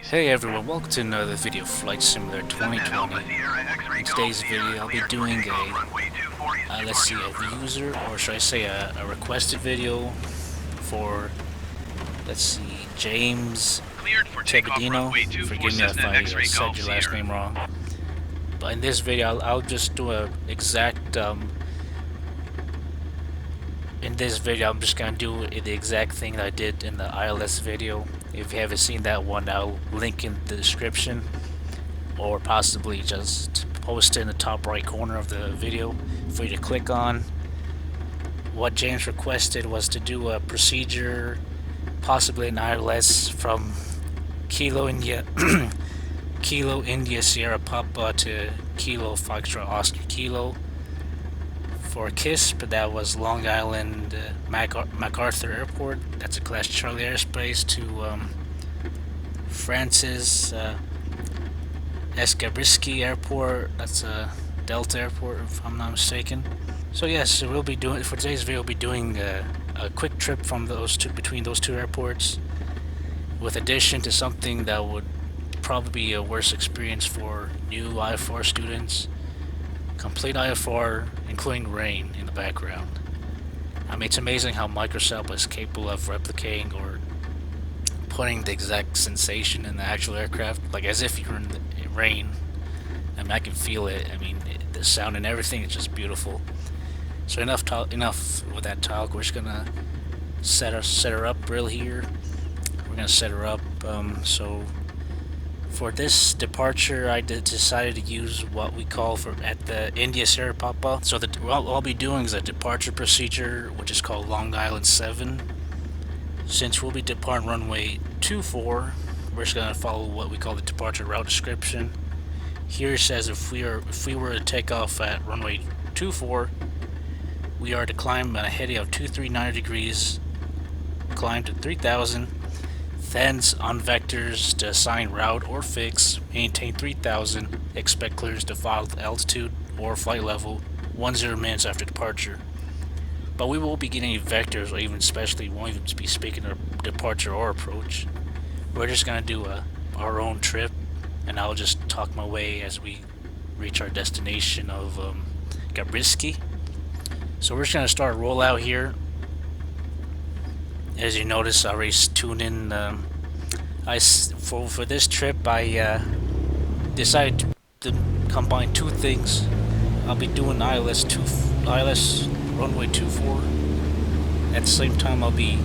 Hey everyone, welcome to another video of Flight Simulator 2020. In today's video I'll be doing a user, or should I say a requested video for, let's see, James Tebedino. Forgive me if I said your last name wrong. But in this video I'll just do a exact, in this video I'm just gonna do the exact thing that I did in the ILS video. If you haven't seen that one, I'll link in the description, or possibly just post it in the top right corner of the video for you to click on. What James requested was to do a procedure, possibly an ILS from Kilo India Kilo India Sierra Papa to Kilo Foxtrot Oscar Kilo for KISP. That was Long Island MacArthur Airport. That's a Class Charlie airspace to Francis S Gabreski Airport. That's a Delta Airport, if I'm not mistaken. So yes, we'll be doing, for today's video, we'll be doing a quick trip from between those two airports, with addition to something that would probably be a worse experience for new IFR students. Complete IFR, including rain in the background. I mean, it's amazing how Microsoft is capable of replicating or putting the exact sensation in the actual aircraft, like as if you're in the rain. I mean, I can feel it. I mean, the sound and everything is just beautiful. So enough with that talk. We're just gonna set her up real here. We're gonna set her up. So for this departure, I decided to use what we call at the India Sierra Papa. So what I'll be doing is a departure procedure, which is called Long Island 7. Since we'll be departing runway 24, we're just gonna follow what we call the departure route description. Here it says if we were to take off at runway 24, we are to climb at a heading of 239 degrees, climb to 3,000. Thence on vectors to assign route or fix, maintain 3,000, expect clearance to follow altitude or flight level 10 minutes after departure. But we won't be getting any vectors, or even especially won't even be speaking of departure or approach. We're just gonna do our own trip, and I'll just talk my way as we reach our destination of Gabreski. So we're just gonna start roll out here. As you notice, I already tuned in. For this trip, I decided to combine two things. I'll be doing ILS runway 24. At the same time, I'll be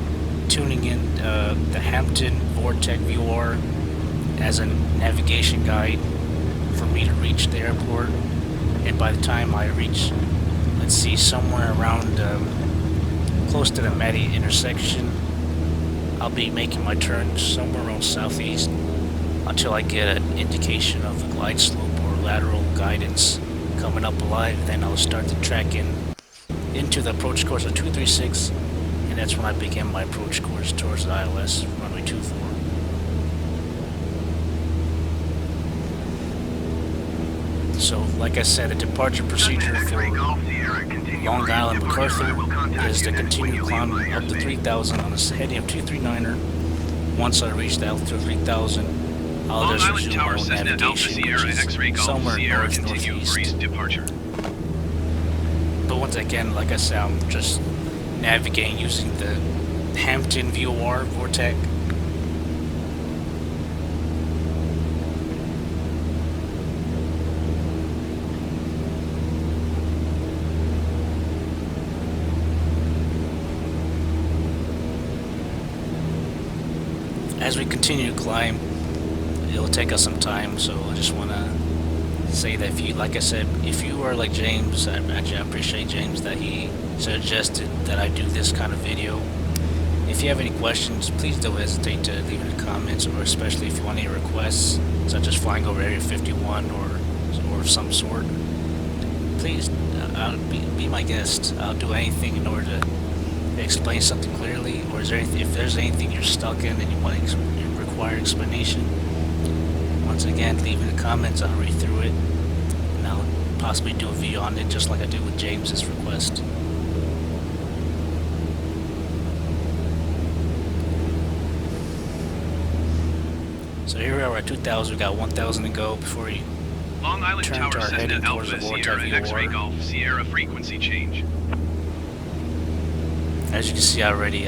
tuning in the Hampton Vortex VOR as a navigation guide for me to reach the airport. And by the time I reach, let's see, somewhere around close to the Matty intersection, I'll be making my turn somewhere around southeast until I get an indication of a glide slope or lateral guidance coming up alive. Then I'll start to track into the approach course of 236, and that's when I begin my approach course towards the ILS runway 24. So, like I said, the departure procedure for Long Island MacArthur is to continue climbing up to 3,000 on a heading of 239er. Once I reach the altitude of 3,000, I'll just resume my navigation, which is somewhere northeast. But once again, like I said, I'm just navigating using the Hampton VOR Vortex. As we continue to climb, it'll take us some time, so I just want to say that if you, like I said, if you are like James, I appreciate James that he suggested that I do this kind of video. If you have any questions, please don't hesitate to leave in the comments, or especially if you want any requests, such as flying over Area 51 or some sort. Please be my guest. I'll do anything in order to explain something clearly, or is there anything, if there's anything you're stuck in and you require explanation, once again, leave in the comments. I'll read through it, and I'll possibly do a video on it, just like I did with James's request. So here we are at 2,000. We got 1,000 to go before we Long Island turn Tower to our Cessna heading towards the Alpha vortex Sierra view X-ray water. Golf Sierra frequency change. As you can see, I already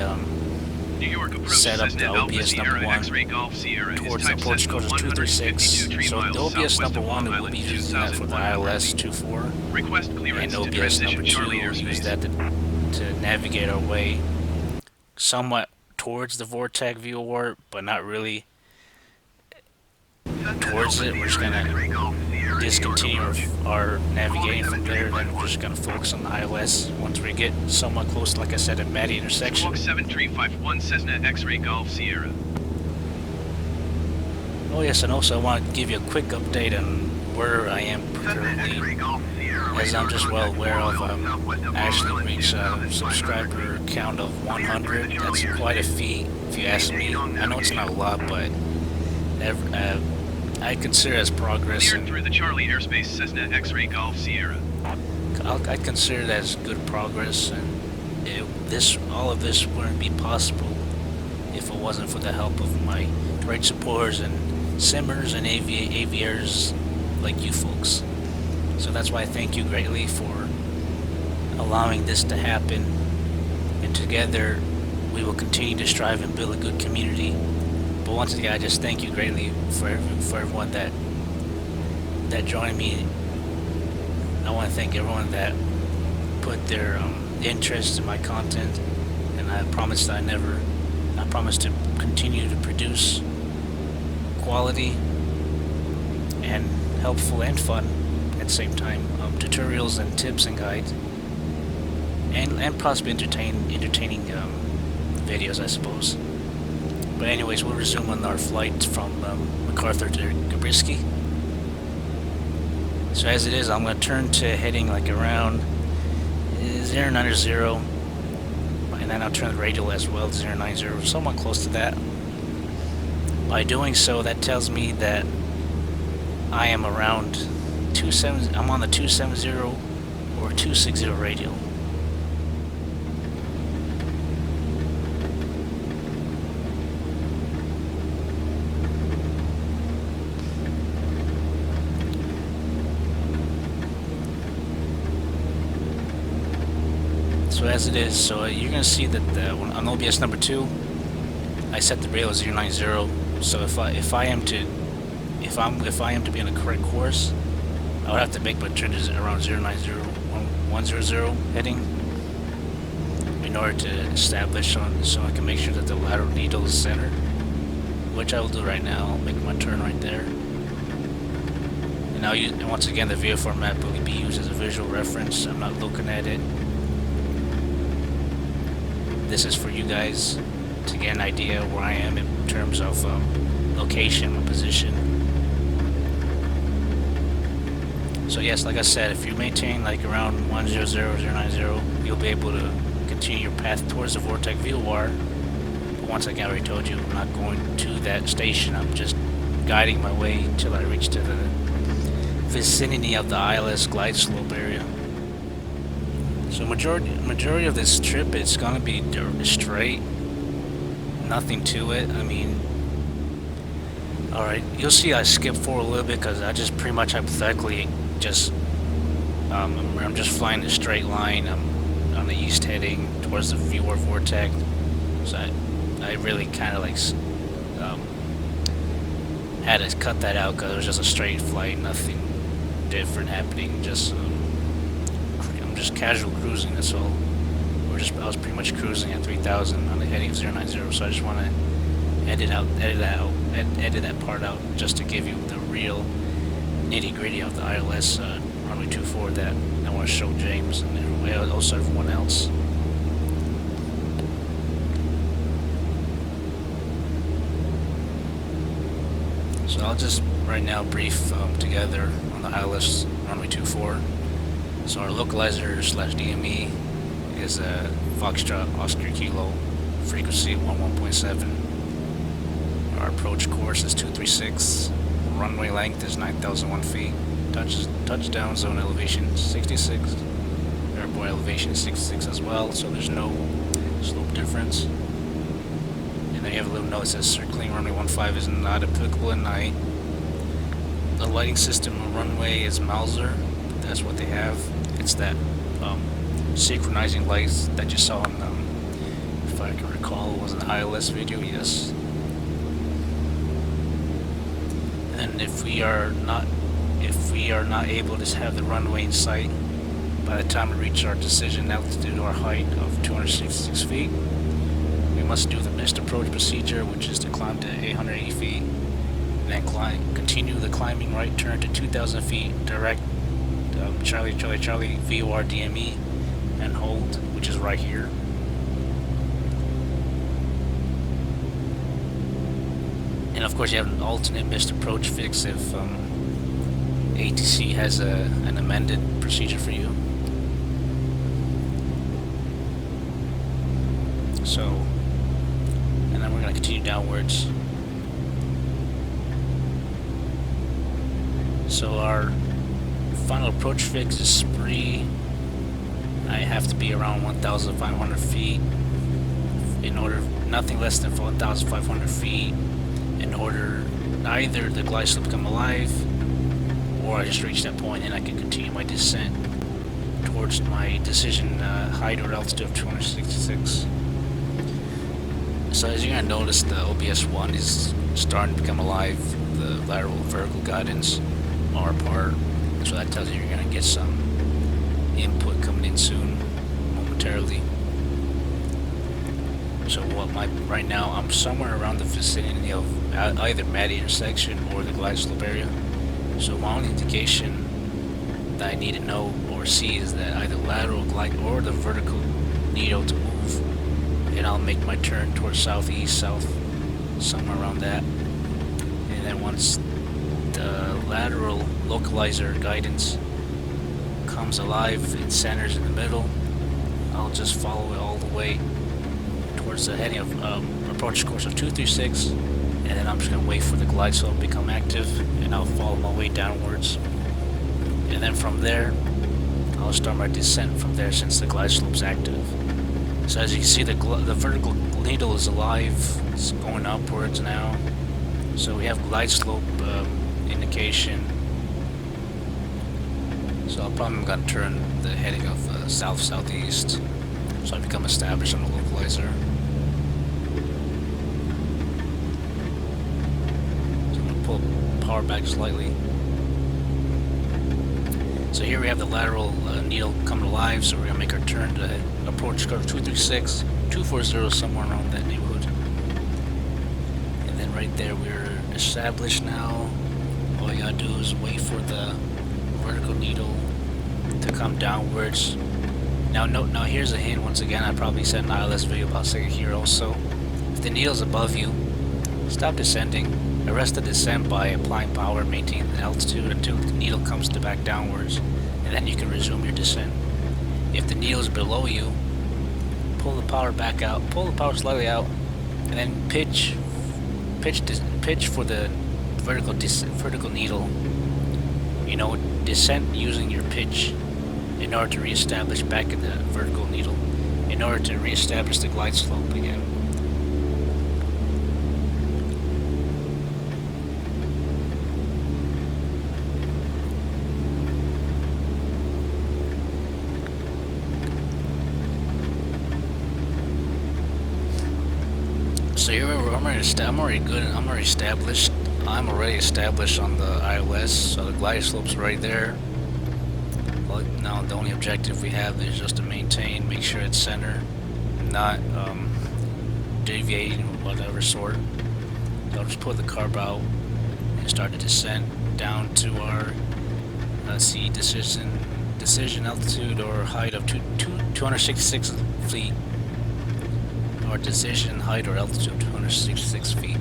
New York approach set up the Cessna Alpha OBS number Sierra 1 X-ray Golf Sierra towards is the type approach Cessna code is 236. 152 So the miles OBS southwest number of 1 Long will be Island, using that for the 2001 ILS 24, Request clearance and to OBS transition number 2 Charlie will use airspace. that to navigate our way somewhat towards the vortex view warp, but not really towards it. We're just gonna discontinue our navigating from there, then we're just gonna focus on the ILS once we get somewhat close, like I said, at Maddie intersection. Squawk 7351 Cessna X-ray Golf Sierra. Oh yes, and also I want to give you a quick update on where I am currently, as I'm just well aware of. Actually reached a subscriber count of 100. That's quite a feat, if you ask me. I know it's not a lot, but I consider it as progress. Cleared through the Charlie airspace Cessna X-ray Golf Sierra. I consider that as good progress, and all of this wouldn't be possible if it wasn't for the help of my great supporters and simmers and aviators like you folks. So that's why I thank you greatly for allowing this to happen, and together we will continue to strive and build a good community. But once again, I just thank you greatly for everyone that joined me. I want to thank everyone that put their interest in my content, and I promise to continue to produce quality and helpful and fun at the same time tutorials and tips and guides, and possibly entertaining videos, I suppose. But anyways, we'll resume on our flight from MacArthur to Gabreski. So as it is, I'm going to turn to heading like around 090, and then I'll turn the radial as well to 090, somewhat close to that. By doing so, that tells me that I am around I'm on the 270 or 260 radial. So as it is, so you're gonna see that on OBS number 2, I set the radial as 090. So if I am to be on the correct course, I would have to make my turn around 090, 100 heading in order to establish so I can make sure that the lateral needle is centered, which I will do right now. I'll make my turn right there. And now, once again, the VFR map will be used as a visual reference. I'm not looking at it. This is for you guys to get an idea where I am in terms of location, my position. So yes, like I said, if you maintain like around 100, 090, you'll be able to continue your path towards the vortex VOR. But once again, I already told you, I'm not going to that station. I'm just guiding my way until I reach to the vicinity of the ILS glide slope area. So majority of this trip, it's gonna be straight, nothing to it. I mean, all right, you'll see I skip forward a little bit because I just pretty much hypothetically just I'm just flying a straight line. I'm on the east heading towards the viewer vortex. So I really kind of like had to cut that out because it was just a straight flight, nothing different happening. Just I'm just casual cruising. That's all. I was pretty much cruising at 3,000 on the heading of 090. So I just want to edit that part out just to give you the real nitty-gritty of the ILS runway 24 that I want to show James and also everyone else. So I'll just right now brief together on the ILS runway 24. So our localizer / DME is Foxtrot Oscar Kilo, frequency 11.7. Our approach course is 236. Runway length is 9,001 feet. Touchdown zone elevation 66. Airport elevation 66 as well, so there's no slope difference. And then you have a little note that says circling runway 15 is not applicable at night. The lighting system on runway is Mauser. That's what they have. It's that synchronizing lights that you saw in, if I can recall, it was an ILS video, yes. And if we are not able to have the runway in sight by the time we reach our decision altitude or height of 266 feet, we must do the missed approach procedure, which is to climb to 880 feet, and then continue the climbing right turn to 2,000 feet, direct Charlie VOR DME, and hold, which is right here. And of course you have an alternate missed approach fix if ATC has an amended procedure for you. So, and then we're going to continue downwards. So our final approach fix is spree. I have to be around 1,500 feet in order, nothing less than 1,500 feet, in order either the glide slope become alive, or I just reach that point and I can continue my descent towards my decision height or altitude of 266. So as you're going to notice, the OBS1 is starting to become alive. The lateral vertical guidance are apart, so that tells you you're going to get some input coming in soon, momentarily. So right now I'm somewhere around the vicinity of either Maddie intersection or the glide slope area. So my only indication that I need to know or see is that either lateral glide or the vertical needle to move, and I'll make my turn towards southeast, south, somewhere around that. And then once the lateral localizer guidance comes alive, it centers in the middle, I'll just follow it all the way towards the heading of approach course of 236, and then I'm just going to wait for the glide slope to become active, and I'll follow my way downwards. And then from there, I'll start my descent from there since the glide slope's active. So as you can see, the vertical needle is alive, it's going upwards now. So we have glide slope indication. So I'm probably going to turn the heading of south-southeast, so I become established on the localizer. So I'm going to pull power back slightly. So here we have the lateral needle coming alive, so we're going to make our turn to approach curve 236, 240, somewhere around that neighborhood. And then right there we're established now. All you gotta do is wait for the vertical needle to come downwards. Now here's a hint once again. I probably said an ILS video, but I'll say it here also. If the needle's above you, stop descending. Arrest the descent by applying power, maintain the altitude until the needle comes back downwards, and then you can resume your descent. If the needle is below you, pull the power back out, pull the power slightly out, and then pitch for the vertical needle. You know, descent using your pitch in order to reestablish back in the vertical needle, in order to reestablish the glide slope again. So here I'm already established. I'm already established on the ILS, so the glide slope's right there. But now the only objective we have is just to maintain, make sure it's center, not deviating of whatever sort. So I'll just put the carb out and start the descent down to our decision altitude or height of 266 feet. Or decision height or altitude of 266 feet.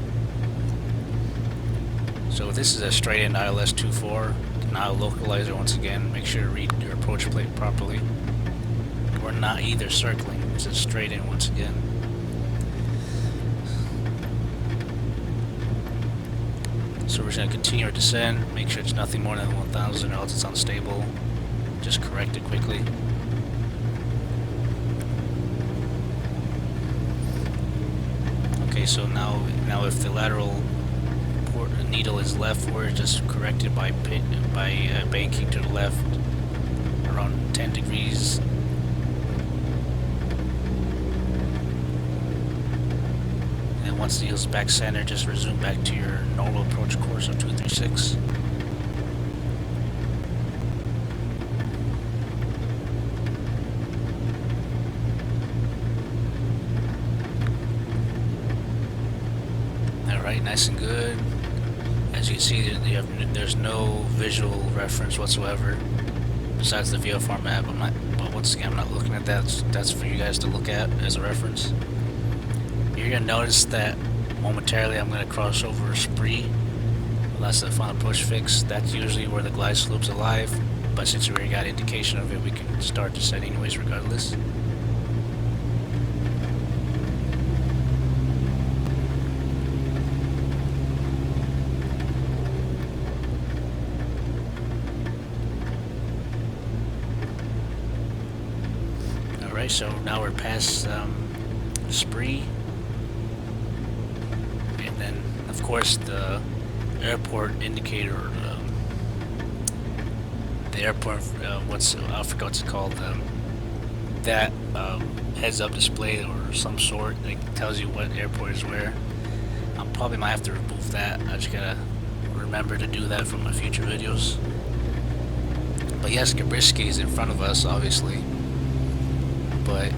So this is a straight in ILS 24. Now localizer once again. Make sure to read your approach plate properly. We're not either circling. This is straight in once again. So we're just going to continue our descent. Make sure it's nothing more than 1,000 or else it's unstable. Just correct it quickly. Okay, so now if the lateral port needle is left forward, just correct it by banking to the left around 10 degrees. And once the needle's back center, just resume back to your normal approach course of 236. Alright, nice and good. As you can see, there's no visual reference whatsoever besides the VFR map. But once again, I'm not looking at that. That's for you guys to look at as a reference. You're gonna notice that momentarily I'm gonna cross over Spree. Well, that's the final approach fix. That's usually where the glide slope's alive. But since we already got indication of it, we can start to set anyways regardless. Alright, so now we're past Spree. And then, of course, the airport indicator, the airport, I forgot what's it called, that heads-up display or some sort that tells you what airport is where. I probably might have to remove that. I just gotta remember to do that for my future videos. But yes, Gabreski is in front of us, obviously. But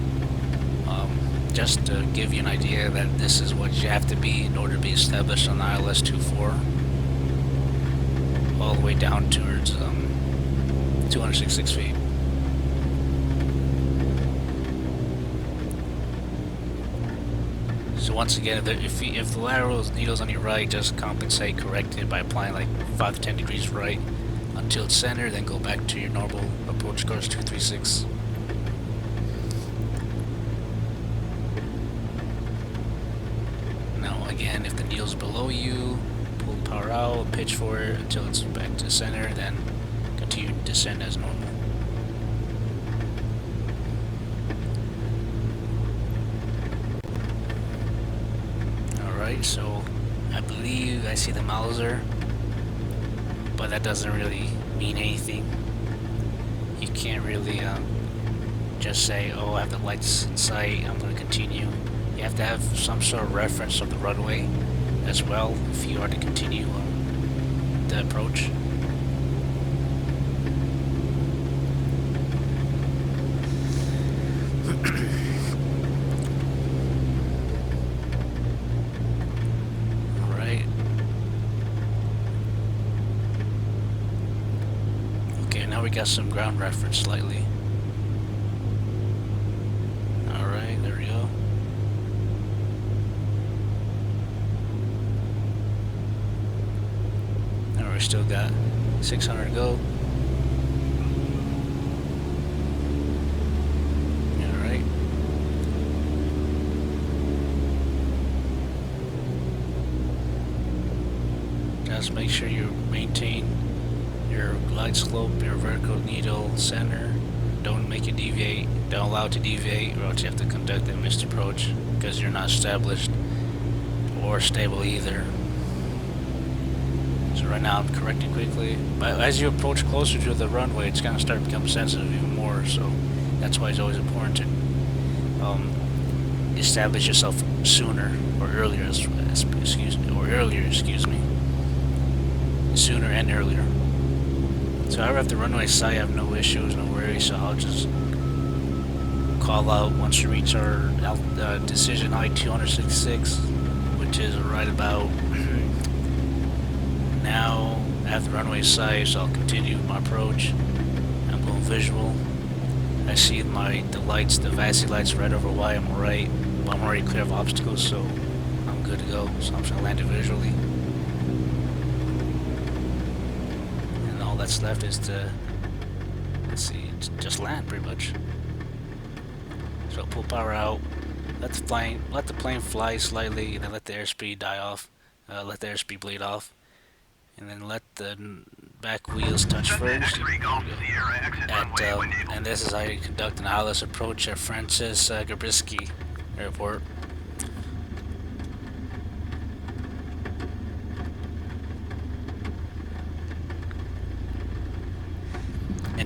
just to give you an idea that this is what you have to be in order to be established on the ILS 24, all the way down towards 266 feet. So once again, if the lateral needle's on your right, just compensate, correct it by applying like 5 to 10 degrees right until it's center, then go back to your normal approach course 236. Again, if the needle's below you, pull the power out, pitch for it until it's back to center, then continue to descend as normal. Alright, so I believe I see the Mauser, but that doesn't really mean anything. You can't really just say, oh, I have the lights in sight, I'm going to continue. You have to have some sort of reference of the runway as well if you are to continue the approach. Alright. Okay, now we got some ground reference slightly. Alright, there we go. Still got 600 to go. Alright. Just make sure you maintain your glide slope, your vertical needle center. Don't make it deviate. Don't allow it to deviate, or else you have to conduct a missed approach because you're not established or stable either. So right now I'm correcting quickly, but as you approach closer to the runway, it's going to start to become sensitive even more. So that's why it's always important to establish yourself sooner or earlier, excuse me, sooner and earlier. So however, at the runway side, I have no issues, no worries. So I'll just call out once you reach our decision height 266, which is right about. Now, at the runway side, so I'll continue my approach. I'm going visual. I see the lights, the VASI lights right over Y. I'm alright, but I'm already clear of obstacles, so I'm good to go. So I'm just gonna land it visually. And all that's left is to, let's see, just land pretty much. So pull power out, let the plane fly slightly, and then let the airspeed die off, let the airspeed bleed off. And then let the back wheels touch first. And this is how you conduct an ILS approach at Francis Gabreski Airport.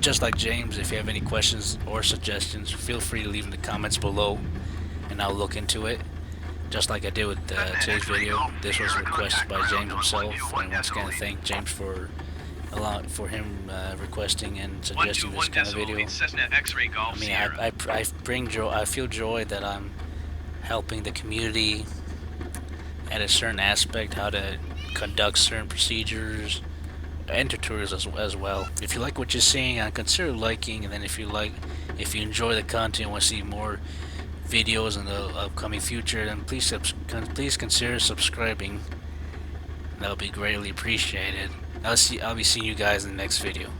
just like James, if you have any questions or suggestions, feel free to leave in the comments below, and I'll look into it. Just like I did with today's video, this was requested by James himself, and once again, I thank James for him requesting and suggesting this kind of video. 121.8 Cessna X-ray I Golf mean, Sierra. I bring joy. I feel joy that I'm helping the community at a certain aspect, how to conduct certain procedures, and tutorials as well. If you like what you're seeing, consider liking, and then if you enjoy the content and want to see more videos in the upcoming future, then please consider subscribing. That would be greatly appreciated. I'll be seeing you guys in the next video.